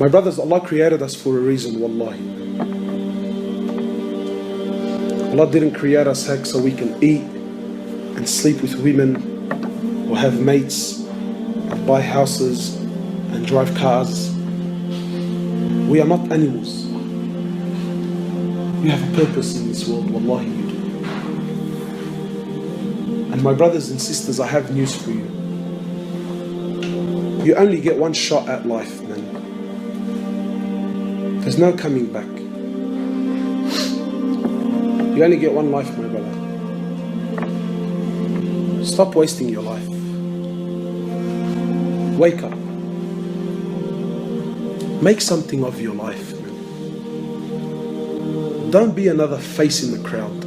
My brothers, Allah created us for a reason, wallahi. Allah didn't create us heck so we can eat and sleep with women or have mates and buy houses and drive cars. We are not animals. You have a purpose in this world, wallahi you do. And my brothers and sisters, I have news for you. You only get one shot at life, man. There's no coming back. You only get one life, my brother. Stop wasting your life. Wake up. Make something of your life, man. Don't be another face in the crowd.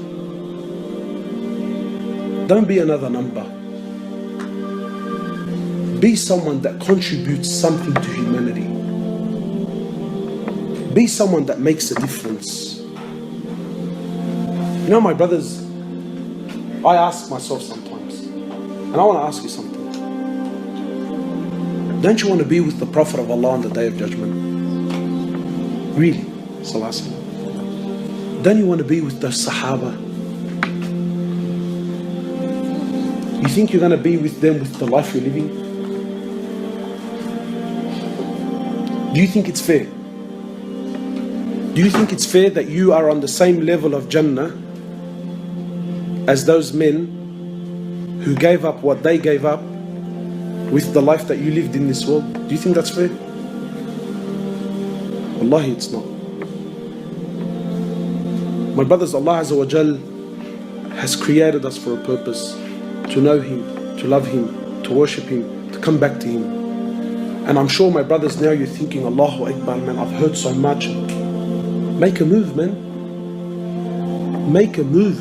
Don't be another number. Be someone that contributes something to humanity. Be someone that makes a difference. You know, my brothers, I ask myself sometimes, and I want to ask you something. Don't you want to be with the Prophet of Allah on the Day of Judgment? Really? Sallallahu. Don't you want to be with the Sahaba? You think you're going to be with them with the life you're living? Do you think it's fair? Do you think it's fair that you are on the same level of Jannah as those men who gave up what they gave up with the life that you lived in this world? Do you think that's fair? Wallahi, it's not. My brothers, Allah Azza wa Jal has created us for a purpose. To know Him, to love Him, to worship Him, to come back to Him. And I'm sure, my brothers, now you're thinking, Allahu Akbar, man, I've heard so much. Make a move, man. Make a move.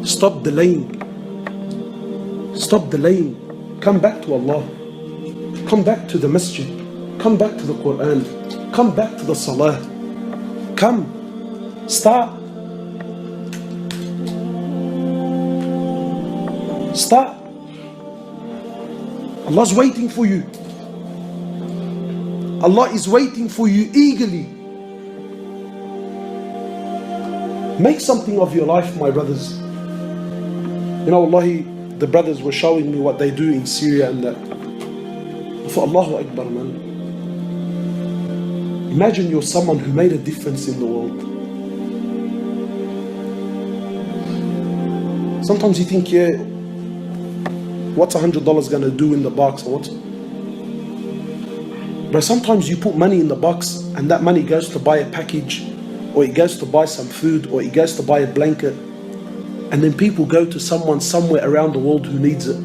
Stop delaying. Stop delaying. Come back to Allah. Come back to the masjid. Come back to the Quran. Come back to the salah. Come. Start. Start. Allah's waiting for you. Allah is waiting for you eagerly. Make something of your life, my brothers. You know, wallahi, the brothers were showing me what they do in Syria and that. For Allahu Akbar, man. Imagine you're someone who made a difference in the world. Sometimes you think, yeah, what's $100 gonna do in the box or what? But sometimes you put money in the box and that money goes to buy a package, or it goes to buy some food, or it goes to buy a blanket, and then people go to someone somewhere around the world who needs it,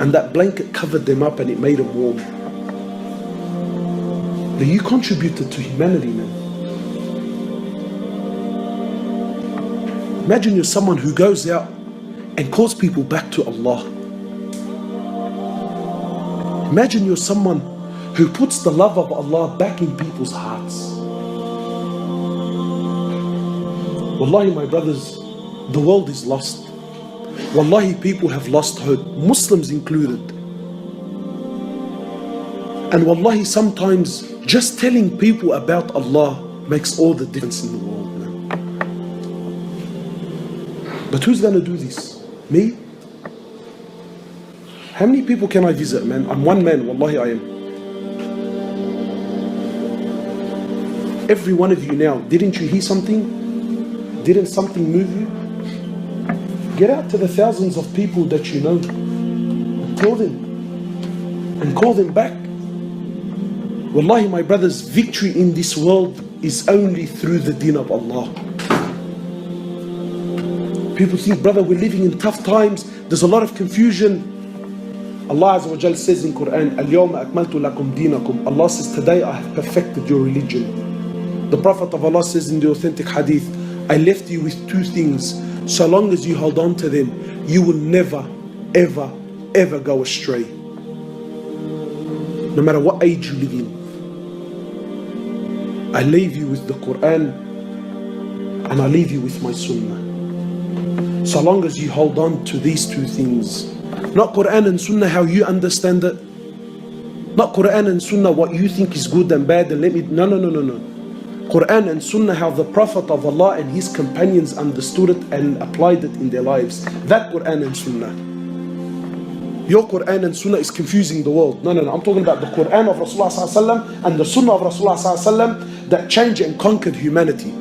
and that blanket covered them up and it made them warm. But you contributed to humanity, man. Imagine you're someone who goes out and calls people back to Allah. Imagine you're someone who puts the love of Allah back in people's hearts. Wallahi, my brothers, the world is lost. Wallahi, people have lost hope, Muslims included. And wallahi, sometimes just telling people about Allah makes all the difference in the world, man. But who's gonna do this? Me? How many people can I visit, man? I'm one man, wallahi I am. Every one of you now, didn't you hear something? Didn't something move you? Get out to the thousands of people that you know and tell them. And call them back. Wallahi, my brothers, victory in this world is only through the deen of Allah. People think, brother, we're living in tough times. There's a lot of confusion. Allah Azza wa Jal says in Quran, Al-Yawma akmaltu lakum dinakum. Allah says, today I have perfected your religion. The Prophet of Allah says in the authentic hadith, I left you with two things. So long as you hold on to them, you will never, ever, ever go astray. No matter what age you live in. I leave you with the Quran and I leave you with my Sunnah. So long as you hold on to these two things, not Quran and Sunnah how you understand it, Not Quran and Sunnah, what you think is good and bad, and let me, no, no, no, no, no. Quran and Sunnah, how the Prophet of Allah and his companions understood it and applied it in their lives. That Quran and Sunnah. Your Quran and Sunnah is confusing the world. No, no, no. I'm talking about the Quran of Rasulullah ﷺ and the Sunnah of Rasulullah ﷺ that changed and conquered humanity.